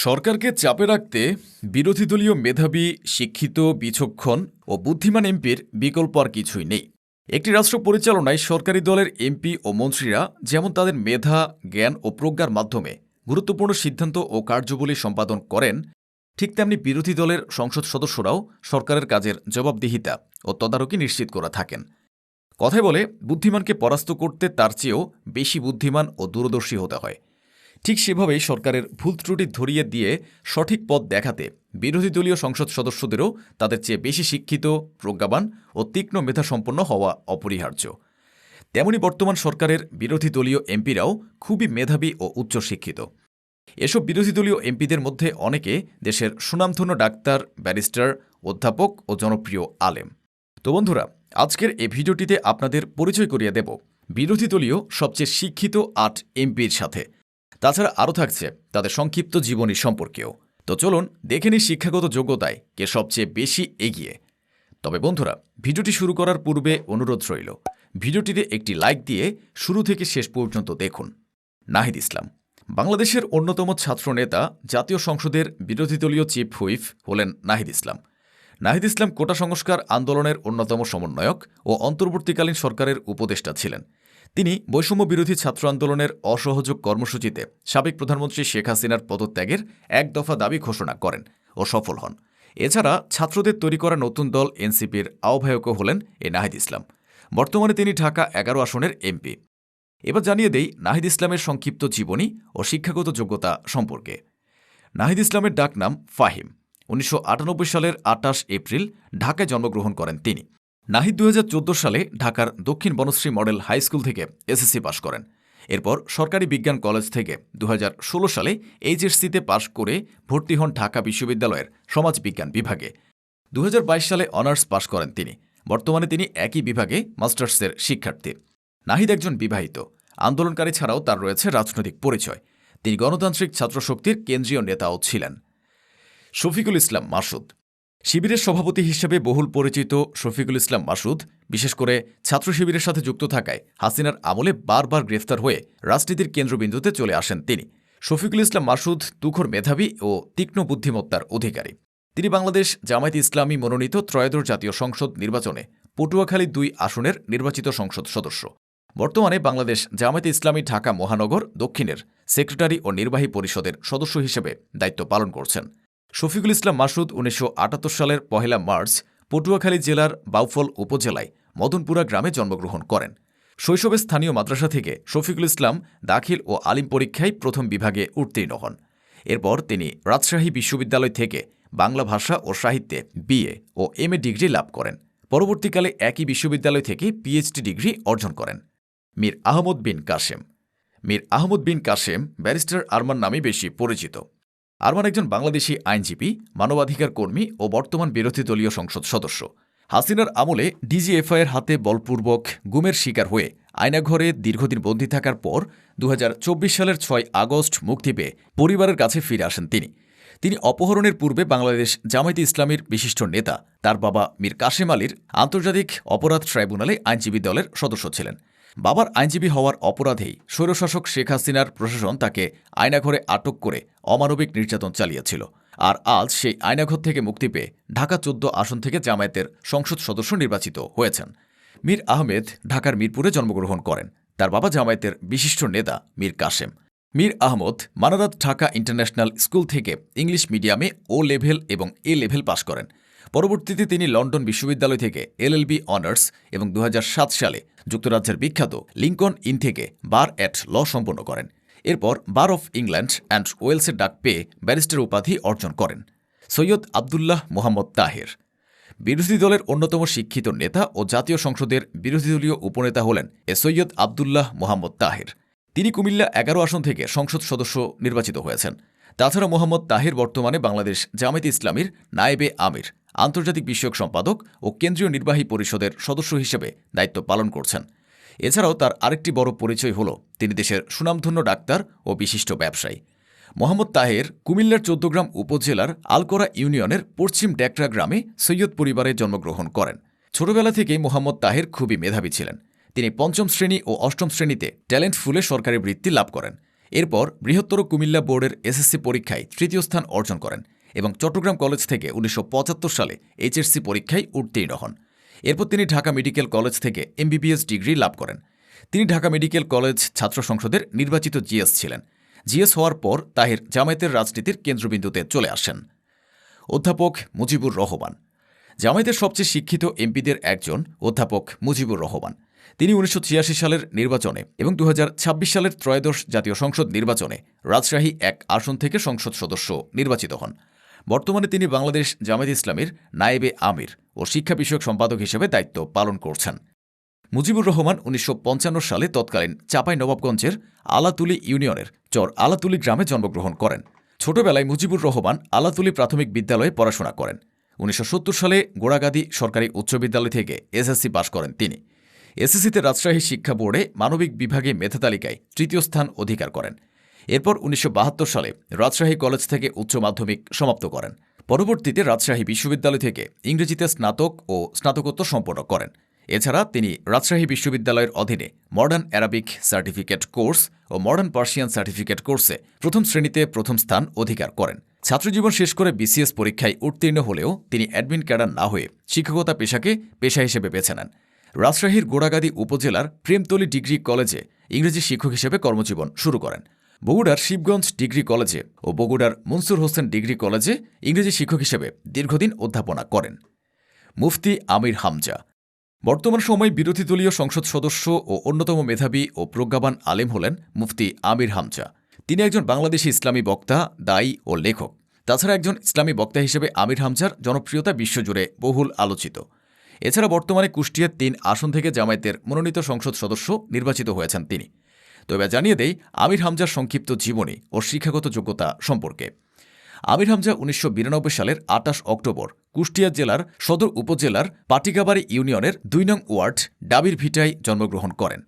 সরকারকে চাপে রাখতে বিরোধী দলীয় মেধাবী, শিক্ষিত, বিচক্ষণ ও বুদ্ধিমান এমপির বিকল্প আর কিছুই নেই। একটি রাষ্ট্র পরিচালনায় সরকারি দলের এমপি ও মন্ত্রীরা যেমন তাদের মেধা, জ্ঞান ও প্রজ্ঞার মাধ্যমে গুরুত্বপূর্ণ সিদ্ধান্ত ও কার্যাবলী সম্পাদন করেন, ঠিক তেমনি বিরোধী দলের সংসদ সদস্যরাও সরকারের কাজের জবাবদিহিতা ও তদারকি নিশ্চিত করে থাকেন। কথায় বলে, বুদ্ধিমানকে পরাস্ত করতে তার চেয়েও বেশি বুদ্ধিমান ও দূরদর্শী হতে হয়। ঠিক সেভাবেই সরকারের ভুল ত্রুটি ধরিয়ে দিয়ে সঠিক পথ দেখাতে বিরোধী দলীয় সংসদ সদস্যদেরও তাদের চেয়ে বেশি শিক্ষিত, প্রজ্ঞাবান ও তীক্ষ্ণ মেধাসম্পন্ন হওয়া অপরিহার্য। তেমনি বর্তমান সরকারের বিরোধী দলীয় এমপিরাও খুবই মেধাবী ও উচ্চশিক্ষিত। এসব বিরোধী দলীয় এমপিদের মধ্যে অনেকে দেশের সুনামধন্য ডাক্তার, ব্যারিস্টার, অধ্যাপক ও জনপ্রিয় আলেম। তো বন্ধুরা, আজকের এই ভিডিওটিতে আপনাদের পরিচয় করিয়ে দেব বিরোধী দলীয় সবচেয়ে শিক্ষিত ৮ এমপির সাথে। তাছাড়া আরও থাকছে তাদের সংক্ষিপ্ত জীবনী সম্পর্কেও। তো চলুন দেখে নিই শিক্ষাগত যোগ্যতায় কে সবচেয়ে বেশি এগিয়ে। তবে বন্ধুরা, ভিডিওটি শুরু করার পূর্বে অনুরোধ রইল, ভিডিওটিতে একটি লাইক দিয়ে শুরু থেকে শেষ পর্যন্ত দেখুন। নাহিদ ইসলাম বাংলাদেশের অন্যতম ছাত্রনেতা, জাতীয় সংসদের বিরোধী দলীয় চিফ হুইপ হলেন নাহিদ ইসলাম। নাহিদ ইসলাম কোটা সংস্কার আন্দোলনের অন্যতম সমন্বয়ক ও অন্তর্বর্তীকালীন সরকারের উপদেষ্টা ছিলেন। তিনি বৈষম্য বিরোধী ছাত্র আন্দোলনের অসহযোগ কর্মসূচিতে সাবেক প্রধানমন্ত্রী শেখ হাসিনার পদত্যাগের এক দফা দাবি ঘোষণা করেন ও সফল হন। এছাড়া ছাত্রদের তৈরি করা নতুন দল এনসিপির আহ্বায়কও হলেন নাহিদ ইসলাম। বর্তমানে তিনি ঢাকা ১১ আসনের এমপি। এবার জানিয়ে দেই নাহিদ ইসলামের সংক্ষিপ্ত জীবনী ও শিক্ষাগত যোগ্যতা সম্পর্কে। নাহিদ ইসলামের ডাকনাম ফাহিম। ১৯৯৮ সালের ২৮ এপ্রিল ঢাকায় জন্মগ্রহণ করেন তিনি। নাহিদ ২০১৪ সালে ঢাকার দক্ষিণ বনশ্রী মডেল হাই স্কুল থেকে এসএসসি পাশ করেন। এরপর সরকারি বিজ্ঞান কলেজ থেকে ২০১৬ সালে এইচএসসিতে পাশ করে ভর্তি হন ঢাকা বিশ্ববিদ্যালয়ের সমাজবিজ্ঞান বিভাগে। ২০২২ সালে অনার্স পাশ করেন তিনি। বর্তমানে তিনি একই বিভাগে মাস্টার্সের শিক্ষার্থী। নাহিদ একজন বিবাহিত। আন্দোলনকারী ছাড়াও তার রয়েছে রাজনৈতিক পরিচয়। তিনি গণতান্ত্রিক ছাত্রশক্তির কেন্দ্রীয় নেতাও ছিলেন। শফিকুল ইসলাম মাসুদ শিবিরের সভাপতি হিসেবে বহুল পরিচিত শফিকুল ইসলাম মাসুদ বিশেষ করে ছাত্র শিবিরের সাথে যুক্ত থাকায় হাসিনার আমলে বারবার গ্রেফতার হয়ে রাজনীতির কেন্দ্রবিন্দুতে চলে আসেন তিনি। শফিকুল ইসলাম মাসুদ তুখোড় মেধাবী ও তীক্ষ্ণ বুদ্ধিমত্তার অধিকারী। তিনি বাংলাদেশ জামায়াতে ইসলামী মনোনীত ত্রয়োদশ জাতীয় সংসদ নির্বাচনে পটুয়াখালী ২ আসনের নির্বাচিত সংসদ সদস্য। বর্তমানে বাংলাদেশ জামায়াতে ইসলামী ঢাকা মহানগর দক্ষিণের সেক্রেটারি ও নির্বাহী পরিষদের সদস্য হিসেবে দায়িত্ব পালন করছেন। শফিকুল ইসলাম মাসুদ ১৯৭৮ সালের ১ মার্চ পটুয়াখালী জেলার বাউফল উপজেলায় মদনপুরা গ্রামে জন্মগ্রহণ করেন। শৈশবে স্থানীয় মাদ্রাসা থেকে শফিকুল ইসলাম দাখিল ও আলিম পরীক্ষায় প্রথম বিভাগে উত্তীর্ণ হন। এরপর তিনি রাজশাহী বিশ্ববিদ্যালয় থেকে বাংলা ভাষা ও সাহিত্যে বিএ ও এমএ ডিগ্রি লাভ করেন। পরবর্তীকালে একই বিশ্ববিদ্যালয় থেকে পিএইচডি ডিগ্রি অর্জন করেন। মীর আহমদ বিন কাশেম মীর আহমদ বিন কাশেম ব্যারিস্টার আরমান নামে বেশি পরিচিত। আরমান একজন বাংলাদেশি আইনজীবী, মানবাধিকার কর্মী ও বর্তমান বিরোধী দলীয় সংসদ সদস্য। হাসিনার আমলে ডিজিএফআইয়ের হাতে বলপূর্বক গুমের শিকার হয়ে আয়নাঘরে দীর্ঘদিন বন্দী থাকার পর ২০২৪ সালের ৬ আগস্ট মুক্তি পেয়ে পরিবারের কাছে ফিরে আসেন তিনি অপহরণের পূর্বে বাংলাদেশ জামায়াতে ইসলামীর বিশিষ্ট নেতা তার বাবা মীর কাশেম আলীর আন্তর্জাতিক অপরাধ ট্রাইব্যুনালে আইনজীবী দলের সদস্য ছিলেন। বাবার আইনজীবী হওয়ার অপরাধেই স্বৈরশাসক শেখ হাসিনার প্রশাসন তাকে আয়নাঘরে আটক করে অমানবিক নির্যাতন চালিয়েছিল। আর আজ সেই আয়নাঘর থেকে মুক্তি পেয়ে ঢাকা ১৪ আসন থেকে জামায়াতের সংসদ সদস্য নির্বাচিত হয়েছেন। মীর আহমেদ ঢাকার মিরপুরে জন্মগ্রহণ করেন। তার বাবা জামায়াতের বিশিষ্ট নেতা মীর কাশেম। মীর আহমদ মানারাত ঢাকা ইন্টারন্যাশনাল স্কুল থেকে ইংলিশ মিডিয়ামে ও লেভেল এবং এ লেভেল পাশ করেন। পরবর্তীতে তিনি লন্ডন বিশ্ববিদ্যালয় থেকে এলএলবি অনার্স এবং ২০০৭ সালে যুক্তরাজ্যের বিখ্যাত লিঙ্কন ইন থেকে বার অ্যাট ল সম্পন্ন করেন। এরপর বার অফ ইংল্যান্ড অ্যান্ড ওয়েলসের ডাক পেয়ে ব্যারিস্টার উপাধি অর্জন করেন। সৈয়দ আবদুল্লাহ মোহাম্মদ তাহের বিরোধী দলের অন্যতম শিক্ষিত নেতা ও জাতীয় সংসদের বিরোধী দলীয় উপনেতা হলেন সৈয়দ আবদুল্লাহ মোহাম্মদ তাহের। তিনি কুমিল্লা ১১ আসন থেকে সংসদ সদস্য নির্বাচিত হয়েছেন। তাছাড়া মোহাম্মদ তাহের বর্তমানে বাংলাদেশ জামায়াতে ইসলামীর নায়েবে আমির, আন্তর্জাতিক বিষয়ক সম্পাদক ও কেন্দ্রীয় নির্বাহী পরিষদের সদস্য হিসেবে দায়িত্ব পালন করছেন। এছাড়াও তার আরেকটি বড় পরিচয় হল তিনি দেশের সুনামধন্য ডাক্তার ও বিশিষ্ট ব্যবসায়ী। মোহাম্মদ তাহের কুমিল্লার ১৪গ্রাম উপজেলার আলকোরা ইউনিয়নের পশ্চিম ডেকরা গ্রামে সৈয়দ পরিবারে জন্মগ্রহণ করেন। ছোটবেলা থেকেই মোহাম্মদ তাহের খুবই মেধাবী ছিলেন। তিনি ৫ম শ্রেণী ও ৮ম শ্রেণীতে ট্যালেন্ট ফুলে সরকারি বৃত্তি লাভ করেন। এরপর বৃহত্তর কুমিল্লা বোর্ডের এসএসসি পরীক্ষায় তৃতীয় স্থান অর্জন করেন এবং চট্টগ্রাম কলেজ থেকে ১৯৭৫ সালে এইচএসসি পরীক্ষায় উত্তীর্ণ হন। এরপর তিনি ঢাকা মেডিকেল কলেজ থেকে এমবিবিএস ডিগ্রি লাভ করেন। তিনি ঢাকা মেডিকেল কলেজ ছাত্র সংসদের নির্বাচিত জিএস ছিলেন। জিএস হওয়ার পর তাহের জামায়াতের রাজনীতির কেন্দ্রবিন্দুতে চলে আসেন। অধ্যাপক মুজিবুর রহমান। জামায়াতের সবচেয়ে শিক্ষিত এমপিদের একজন অধ্যাপক মুজিবুর রহমান। তিনি ১৯৮৬ সালের নির্বাচনে এবং ২০২৬ সালের ত্রয়োদশ জাতীয় সংসদ নির্বাচনে রাজশাহী ১ আসন থেকে সংসদ সদস্য নির্বাচিত হন। বর্তমানে তিনি বাংলাদেশ জামায়াতে ইসলামীর নায়েবে আমির ও শিক্ষা বিষয়ক সম্পাদক হিসেবে দায়িত্ব পালন করছেন। মুজিবুর রহমান ১৯৫৫ সালে তৎকালীন চাঁপাইনবাবগঞ্জের আলাতুলি ইউনিয়নের চর আলাতুলি গ্রামে জন্মগ্রহণ করেন। ছোটবেলায় মুজিবুর রহমান আলাতুলি প্রাথমিক বিদ্যালয়ে পড়াশোনা করেন। ১৯৭০ সালে গোড়াগাদী সরকারি উচ্চ বিদ্যালয় থেকে এসএসসি পাশ করেন তিনি। এসএসসিতে রাজশাহী শিক্ষা বোর্ডে মানবিক বিভাগে মেধা তালিকায় তৃতীয় স্থান অধিকার করেন। এরপর ১৯৭২ সালে রাজশাহী কলেজ থেকে উচ্চ মাধ্যমিক সমাপ্ত করেন। পরবর্তীতে রাজশাহী বিশ্ববিদ্যালয় থেকে ইংরেজিতে স্নাতক ও স্নাতকোত্তর সম্পন্ন করেন। এছাড়া তিনি রাজশাহী বিশ্ববিদ্যালয়ের অধীনে মডার্ন অ্যারাবিক সার্টিফিকেট কোর্স ও মডার্ন পার্সিয়ান সার্টিফিকেট কোর্সে প্রথম শ্রেণীতে প্রথম স্থান অধিকার করেন। ছাত্রজীবন শেষ করে বিসিএস পরীক্ষায় উত্তীর্ণ হলেও তিনি অ্যাডমিন ক্যাডার না হয়ে শিক্ষকতা পেশাকে পেশা হিসেবে বেছে নেন। রাজশাহীর গোড়াগাদী উপজেলার প্রেমতলী ডিগ্রি কলেজে ইংরেজি শিক্ষক হিসেবে কর্মজীবন শুরু করেন। বগুড়ার শিবগঞ্জ ডিগ্রি কলেজে ও বগুড়ার মনসুর হোসেন ডিগ্রি কলেজে ইংরেজি শিক্ষক হিসেবে দীর্ঘদিন অধ্যাপনা করেন। মুফতি আমির হামজা। বর্তমান সময়ে বিরোধী দলীয় সংসদ সদস্য ও অন্যতম মেধাবী ও প্রজ্ঞাবান আলেম হলেন মুফতি আমির হামজা। তিনি একজন বাংলাদেশি ইসলামী বক্তা, দায়ী ও লেখক। তাছাড়া একজন ইসলামী বক্তা হিসেবে আমির হামজার জনপ্রিয়তা বিশ্বজুড়ে বহুল আলোচিত। এছাড়া বর্তমানে কুষ্টিয়ার ৩ আসন থেকে জামায়াতের মনোনীত সংসদ সদস্য নির্বাচিত হয়েছেন তিনি। তবে জানিয়ে দেই আমির হামজার সংক্ষিপ্ত জীবনী ও শিক্ষাগত যোগ্যতা সম্পর্কে। আমির হামজা ১৯৯২ সালের ২৮ অক্টোবর কুষ্টিয়া জেলার সদর উপজেলার পাটিকাবাড়ি ইউনিয়নের ২ নং ওয়ার্ড ডাবির ভিটায় জন্মগ্রহণ করেন।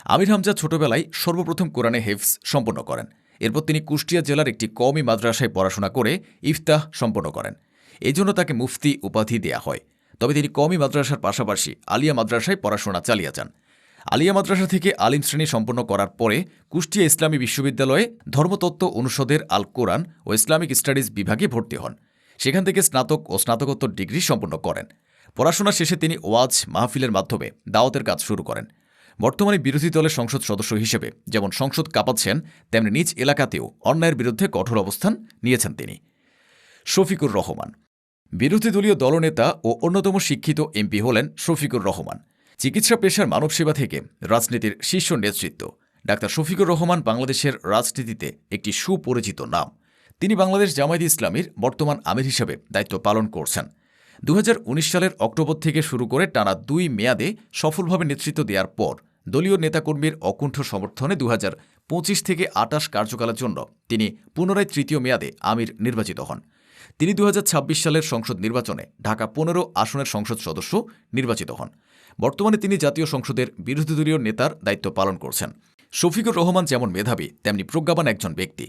আমির হামজা ছোটবেলায় সর্বপ্রথম কোরআনে হেফজ সম্পন্ন করেন। এরপর তিনি কুষ্টিয়া জেলার একটি কওমি মাদ্রাসায় পড়াশোনা করে ইফতাহ সম্পন্ন করেন। এই জন্য তাকে মুফতি উপাধি দেয়া হয়। তবে তিনি কওমি মাদ্রাসার পাশাপাশি আলিয়া মাদ্রাসায় পড়াশোনা চালিয়ে যান। আলিয়া মাদ্রাসা থেকে আলিম শ্রেণী সম্পন্ন করার পরে কুষ্টিয়া ইসলামী বিশ্ববিদ্যালয়ে ধর্মতত্ত্ব অনুষদের আল কোরআন ও ইসলামিক স্টাডিজ বিভাগে ভর্তি হন। সেখান থেকে স্নাতক ও স্নাতকোত্তর ডিগ্রি সম্পন্ন করেন। পড়াশোনা শেষে তিনি ওয়াজ মাহফিলের মাধ্যমে দাওয়াতের কাজ শুরু করেন। বর্তমানে বিরোধী দলের সংসদ সদস্য হিসেবে যেমন সংসদ কাঁপাচ্ছেন, তেমনি নিজ এলাকাতেও অন্যায়ের বিরুদ্ধে কঠোর অবস্থান নিয়েছেন তিনি। শফিকুর রহমান। বিরোধী দলীয় দলনেতা ও অন্যতম শিক্ষিত এমপি হলেন শফিকুর রহমান। চিকিৎসা পেশার মানবসেবা থেকে রাজনীতির শীর্ষ নেতৃত্ব। ডাক্তার শফিকুর রহমান বাংলাদেশের রাজনীতিতে একটি সুপরিচিত নাম। তিনি বাংলাদেশ জামায়াতে ইসলামীর বর্তমান আমির হিসেবে দায়িত্ব পালন করছেন। ২০১৯ সালের অক্টোবর থেকে শুরু করে টানা ২ মেয়াদে সফলভাবে নেতৃত্ব দেওয়ার পর দলীয় নেতাকর্মীর অকুণ্ঠ সমর্থনে ২০২৫ থেকে ২৮ কার্যকালের জন্য তিনি পুনরায় তৃতীয় মেয়াদে আমির নির্বাচিত হন। তিনি ২০২৬ সালের সংসদ নির্বাচনে ঢাকা ১৫ আসনের সংসদ সদস্য নির্বাচিত হন। বর্তমানে তিনি জাতীয় সংসদের বিরোধী দলীয় নেতার দায়িত্ব পালন করছেন। শফিকুর রহমান যেমন মেধাবী, তেমনি প্রজ্ঞাবান একজন ব্যক্তি।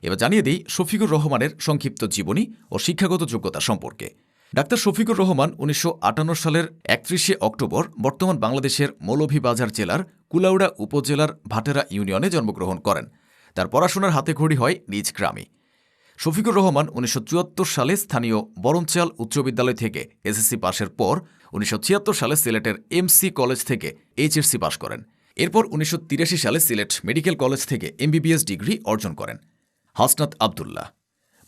এবার জানিয়ে দিই শফিকুর রহমানের সংক্ষিপ্ত জীবনী ও শিক্ষাগত যোগ্যতা সম্পর্কে। ডাক্তার শফিকুর রহমান ১৯৫৮ সালের ৩১ অক্টোবর বর্তমান বাংলাদেশের মৌলভীবাজার জেলার কুলাউড়া উপজেলার ভাটেরা ইউনিয়নে জন্মগ্রহণ করেন। তার পড়াশোনার হাতেখড়ি হয় নিজ গ্রামে। শফিকুর রহমান ১৯৭৪ সালে স্থানীয় বরঞ্চাল উচ্চ বিদ্যালয় থেকে এসএসসি পাশের পর ১৯৭৬ সালে সিলেটের এমসি কলেজ থেকে এইচএসসি পাশ করেন। এরপর ১৯৮৩ সালে সিলেট মেডিকেল কলেজ থেকে এমবিবিএস ডিগ্রি অর্জন করেন। হাসনাত আবদুল্লাহ।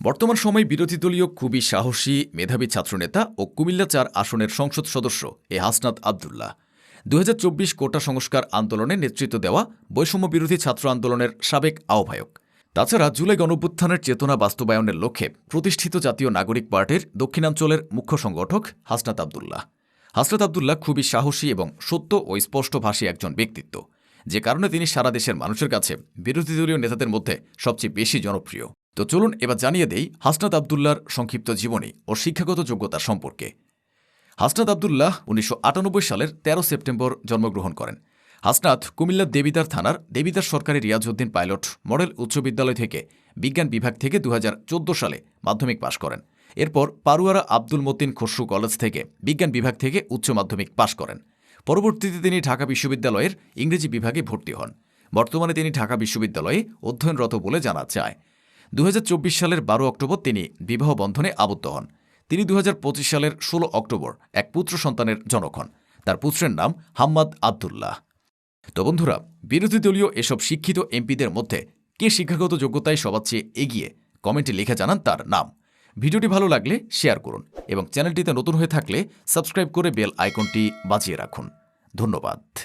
বর্তমান সময়ে বিরোধী দলীয় খুবই সাহসী, মেধাবী ছাত্রনেতা ও কুমিল্লা ৪ আসনের সংসদ সদস্য এ হাসনাত আবদুল্লাহ ২০২৪ কোটা সংস্কার আন্দোলনে নেতৃত্ব দেওয়া বৈষম্য বিরোধী ছাত্র আন্দোলনের সাবেক আহ্বায়ক। তাছাড়া জুলাই গণঅভ্যুত্থানের চেতনা বাস্তবায়নের লক্ষ্যে প্রতিষ্ঠিত জাতীয় নাগরিক পার্টির দক্ষিণাঞ্চলের মুখ্য সংগঠক হাসনাত আবদুল্লাহ। হাসনাত আবদুল্লাহ খুবই সাহসী এবং সত্য ও স্পষ্টভাষী একজন ব্যক্তিত্ব, যে কারণে তিনি সারা দেশের মানুষের কাছে বিরোধী দলীয় নেতাদের মধ্যে সবচেয়ে বেশি জনপ্রিয়। তো চলুন এবার জানিয়ে দেই হাসনাত আবদুল্লাহর সংক্ষিপ্ত জীবনী ও শিক্ষাগত যোগ্যতা সম্পর্কে। হাসনাত আবদুল্লাহ ১৯৯৮ সালের ১৩ সেপ্টেম্বর জন্মগ্রহণ করেন। হাসনাত কুমিল্লার দেবিদার থানার দেবিদার সরকারি রিয়াজউদ্দিন পাইলট মডেল উচ্চ বিদ্যালয় থেকে বিজ্ঞান বিভাগ থেকে ২০১৪ সালে মাধ্যমিক পাশ করেন। এরপর পারুয়ারা আব্দুল মতিন খসরু কলেজ থেকে বিজ্ঞান বিভাগ থেকে উচ্চ মাধ্যমিক পাশ করেন। পরবর্তীতে তিনি ঢাকা বিশ্ববিদ্যালয়ের ইংরেজি বিভাগে ভর্তি হন। বর্তমানে তিনি ঢাকা বিশ্ববিদ্যালয়ে অধ্যয়নরত বলে জানা যায়। 2024 সালের 12 অক্টোবর তিনি বিবাহ বন্ধনে আবদ্ধ হন। তিনি 2025 সালের 16 অক্টোবর এক পুত্র সন্তানের জনক হন। তার পুত্রের নাম হাম্মাদ আবদুল্লাহ। তো বন্ধুরা, বিরোধী দলীয় এসব শিক্ষিত এমপিদের মধ্যে কে শিক্ষাগত যোগ্যতায় সবার চেয়ে এগিয়ে কমেন্টে লিখে জানান তার নাম। ভিডিওটি ভালো লাগলে শেয়ার করুন এবং চ্যানেলটিতে নতুন হয়ে থাকলে সাবস্ক্রাইব করে বেল আইকনটি বাজিয়ে রাখুন। ধন্যবাদ।